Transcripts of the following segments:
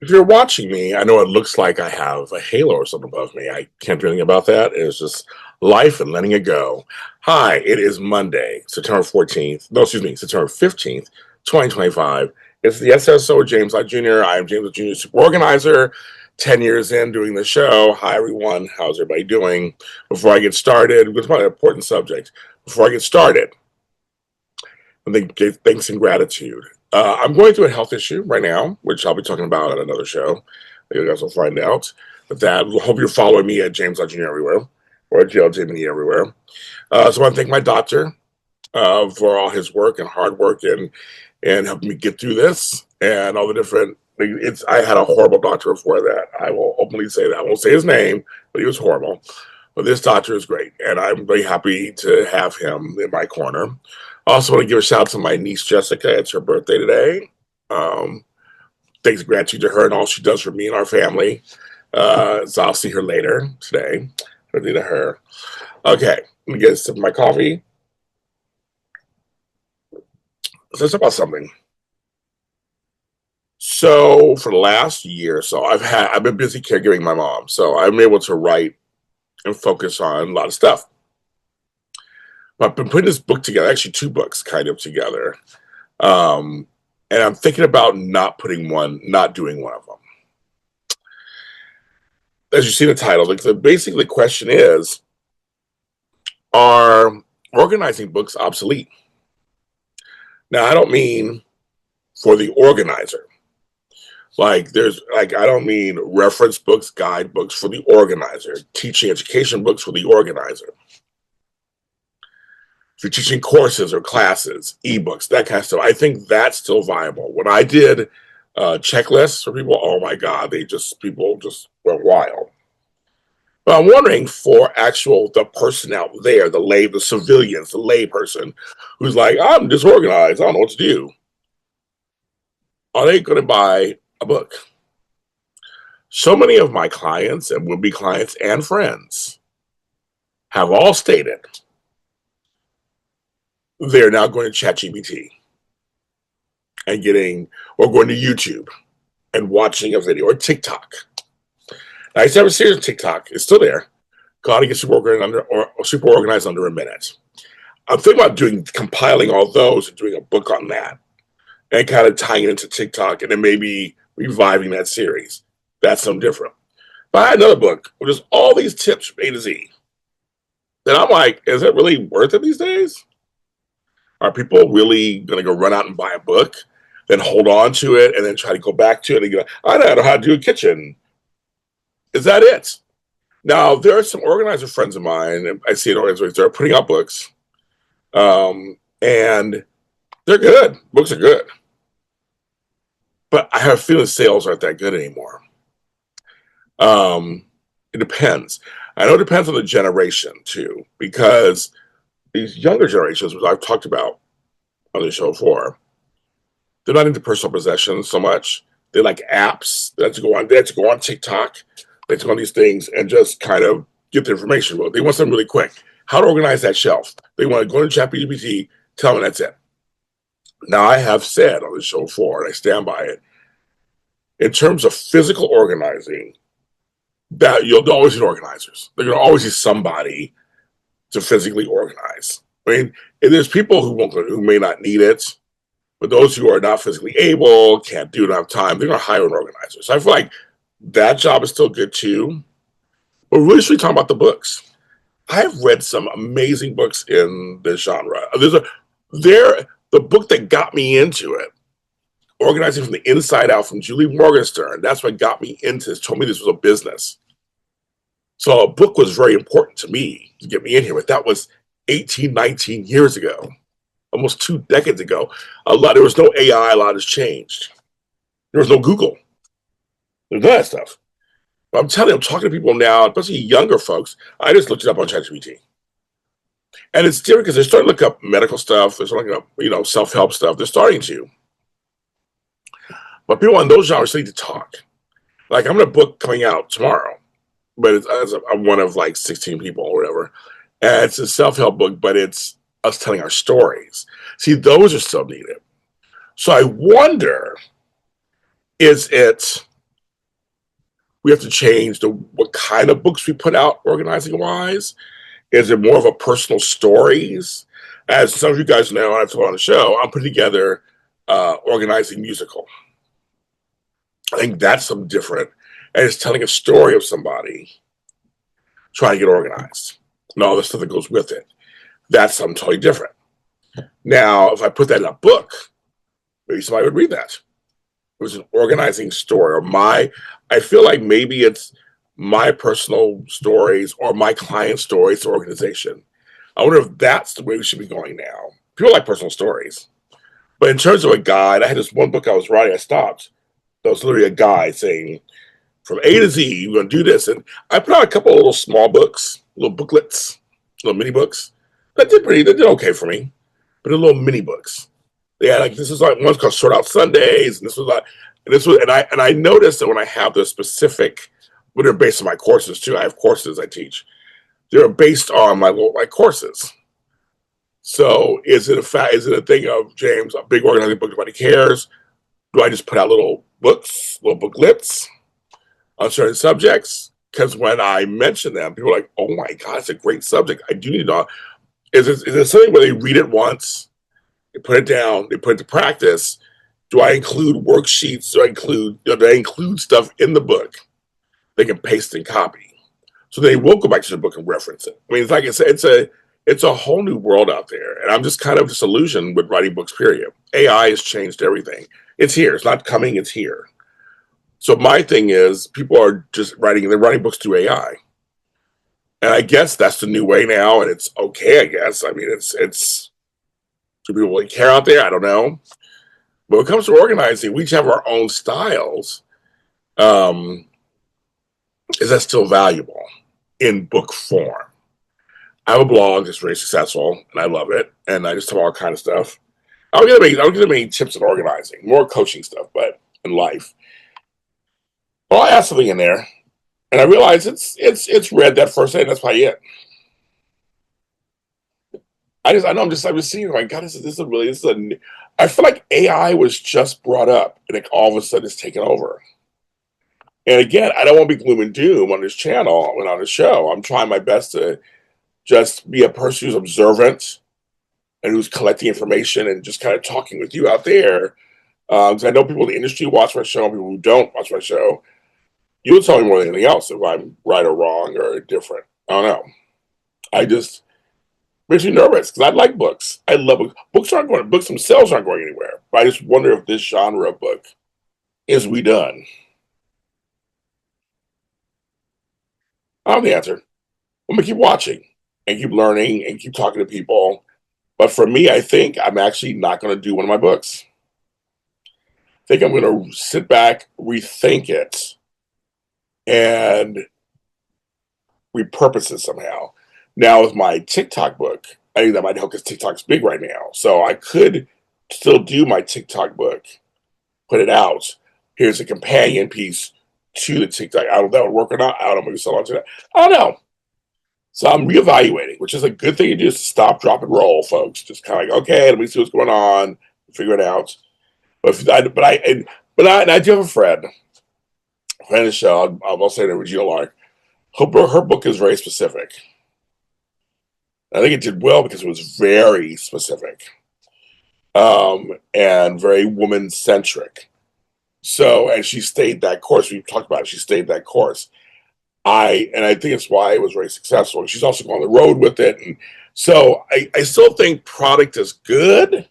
If you're watching me, I know it looks like I have a halo or something above me. I can't do anything about that. It's just life and letting it go. Hi, it is Monday, September 14th. No, excuse me, September 15th, 2025. It's the SSO James Lott Jr. I am James Lott Jr., super organizer, 10 years in doing the show. Hi, everyone. How's everybody doing? Before I get started, it's probably an important subject. Before I get started, I think thanks and gratitude. I'm going through a health issue right now, which I'll be talking about at another show. You guys will find out. But that, hope you're following me at James Lott Jr. everywhere, or at JLJMini everywhere. So I want to thank my doctor for all his work and hard work and helping me get through this and all the different. I had a horrible doctor before that. I will openly say that. I won't say his name, but he was horrible. But this doctor is great, and I'm very happy to have him in my corner. I also want to give a shout out to my niece Jessica. It's her birthday today. Um, Thanks and gratitude to her and all she does for me and our family. So I'll see her later today. Birthday to her. Okay, let me get a sip of my coffee. Let's talk about something. So for the last year or so, I've been busy caregiving my mom, so I'm able to write and focus on a lot of stuff. But I've been putting this book together, actually two books kind of together. Um, and I'm thinking about not doing one of them. As you see the title, basically the question is, are organizing books obsolete? Now, I don't mean for the organizer. I don't mean reference books, guidebooks for the organizer, teaching education books for the organizer. If you're teaching courses or classes, ebooks, that kind of stuff, I think that's still viable. When I did checklists for people, oh my God, people just went wild. But I'm wondering for the person out there, the civilians, the lay person who's like, I'm disorganized, I don't know what to do. Are they going to buy a book? So many of my clients and would-be clients and friends have all stated they're now going to Chat GPT and going to YouTube and watching a video or TikTok. Now, I used to have a series of TikTok. It's still there. Got to get super organized under a minute. I'm thinking about compiling all those and doing a book on that and kind of tying it into TikTok and then maybe reviving that series. That's something different. But I had another book with just all these tips from A to Z. Then I'm like, is it really worth it these days? Are people really going to go run out and buy a book, then hold on to it, and then try to go back to it and go, I don't know how to do a kitchen? Is that it? Now, there are some organizer friends of mine, and I see an organizer, they're putting out books, and they're good. Books are good. But I have a feeling sales aren't that good anymore. It depends. I know it depends on the generation, too, because these younger generations, which I've talked about on the show before, they're not into personal possessions so much. They like apps. They have to go on TikTok. They have to go on these things and just kind of get the information. They want something really quick. How to organize that shelf. They want to go to Chat GPT, tell them that's it. Now, I have said on the show before, and I stand by it, in terms of physical organizing, that you'll always need organizers. They're going to always need somebody to physically organize. I mean, and there's people who may not need it, but those who are not physically able, can't do it, don't have time, they're going to hire an organizer. So I feel like that job is still good too. But really, should we talk about the books? I've read some amazing books in this genre. The book that got me into it, Organizing from the Inside Out from Julie Morgenstern, that's what got me into this, told me this was a business. So a book was very important to me to get me in here, but that was 18, 19 years ago, almost 2 decades ago. There was no AI, a lot has changed. There was no Google. There's none of that stuff. But I'm telling you, I'm talking to people now, especially younger folks. I just looked it up on ChatGPT. And it's different because they're starting to look up medical stuff, they're starting to look up, self-help stuff. They're starting to. But people in those genres need to talk. Like, I'm in a book coming out tomorrow, but I'm one of like 16 people or whatever. And it's a self-help book, but it's us telling our stories. See, those are still needed. So I wonder, is it we have to change what kind of books we put out organizing wise. Is it more of a personal stories? As some of you guys know, I've told on the show, I'm putting together organizing musical. I think that's something different. And it's telling a story of somebody trying to get organized and all the stuff that goes with it. That's something totally different. Now, if I put that in a book, maybe somebody would read that. It was an organizing story, I feel like maybe it's my personal stories or my client stories to organization. I wonder if that's the way we should be going now. People like personal stories. But in terms of a guide, I had this one book I was writing, I stopped. That was literally a guide saying, from A to Z, you're going to do this. And I put out a couple of little small books, little booklets, little mini books. They did okay for me. But they're little mini books. They had this is like one's called Sort Out Sundays, and and I noticed that when I have the specific, when they're based on my courses too. I have courses I teach. They're based on my courses. So is it a thing of James, a big organizing book nobody cares? Do I just put out little books, little booklets on certain subjects? Because when I mention them, people are like, "Oh my God, it's a great subject. I do need to know." Is it something where they read it once, they put it down, they put it to practice? Do I include worksheets? Do I include stuff in the book they can paste and copy? So they will go back to the book and reference it. I mean, it's a whole new world out there, and I'm just kind of disillusioned with writing books. Period. AI has changed everything. It's here. It's not coming. It's here. So my thing is, people are just writing. They're writing books through AI, and I guess that's the new way now, and it's okay. I guess. I mean, it's do people really care out there? I don't know. But when it comes to organizing, we each have our own styles. Um, is that still valuable in book form? I have a blog that's very successful, and I love it, and I just talk all kind of stuff. I'll give them any tips on organizing, more coaching stuff, but in life. Well, I have something in there, and I realize it's read that first day, and that's probably it. I'm just seeing, my God, I feel like AI was just brought up, and it all of a sudden it's taken over. And again, I don't want to be gloom and doom on this channel and on the show. I'm trying my best to just be a person who's observant and who's collecting information and just kind of talking with you out there. Because I know people in the industry watch my show, and people who don't watch my show. You'll tell me more than anything else if I'm right or wrong or different. I don't know. I just makes me nervous because I like books. I love books. Books themselves aren't going anywhere. But I just wonder if this genre of book is we done. I don't have the answer. I'm gonna keep watching and keep learning and keep talking to people. But for me, I think I'm actually not going to do one of my books. I think I'm going to sit back, rethink it, and repurpose it somehow. Now, with my TikTok book, I think that might help because TikTok's big right now. So I could still do my TikTok book, put it out. Here's a companion piece to the TikTok. I don't know if that would work or not. I don't know if I'm going to sell on to that. I don't know. So I'm reevaluating, which is a good thing to do, is to stop, drop, and roll, folks. Just kind of like, okay, let me see what's going on, figure it out. And I do have a friend of the show. I'll say that Regina Lark. Her book is very specific. I think it did well because it was very specific, and very woman centric. So, and she stayed that course. We talked about it. She stayed that course. I think it's why it was very successful. And she's also gone on the road with it. And so I still think product is good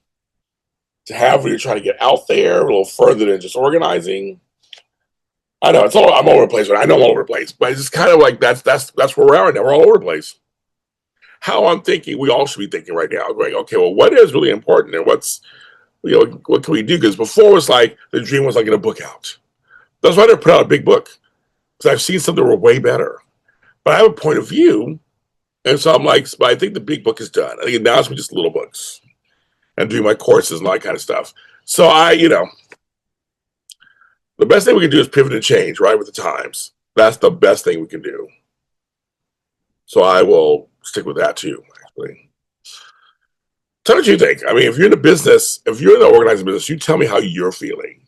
to have when you're trying to get out there a little further than just organizing. I know I'm all over the place, but I know I'm all over the place. But it's just kind of like that's where we're at right now. We're all over the place. How I'm thinking, we all should be thinking right now, going, okay, well, what is really important and what can we do? Because before it was like the dream was like getting a book out. That's why I never put out a big book. Because I've seen some that were way better. But I have a point of view. And so I'm like, but I think the big book is done. I think now it's just little books and doing my courses and all that kind of stuff. So the best thing we can do is pivot and change, right, with the times. That's the best thing we can do. So I will stick with that too, actually. Tell me what you think. I mean, if you're in the organizing business, you tell me how you're feeling.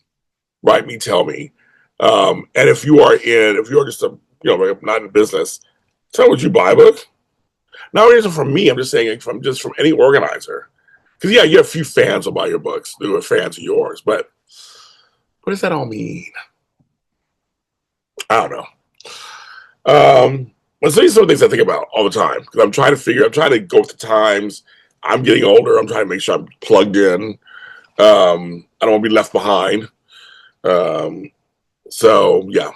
Write me, tell me. And if you're just like not in business, tell would you buy a book? Not even from me. I'm just saying from any organizer. Because yeah, you have a few fans will buy your books who are fans of yours, but what does that all mean? I don't know. But so these are things I think about all the time because I'm trying to go with the times. I'm getting older. I'm trying to make sure I'm plugged in. I don't want to be left behind. Um, so yeah,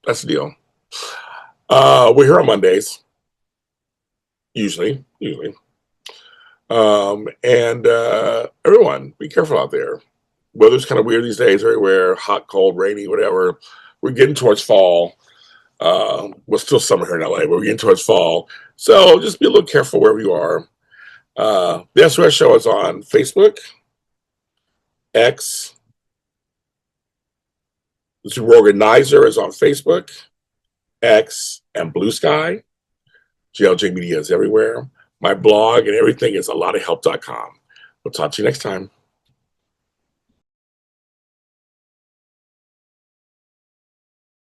that's the deal. We're here on Mondays, usually. And everyone, be careful out there. Weather's kind of weird these days everywhere, hot, cold, rainy, whatever. We're getting towards fall. Well, still summer here in LA, but we're getting towards fall. So just be a little careful wherever you are. The SOS show is on Facebook, X. The Super Organizer is on Facebook, X, and Blue Sky. GLJ Media is everywhere. My blog and everything is a lot of help.com. We'll talk to you next time.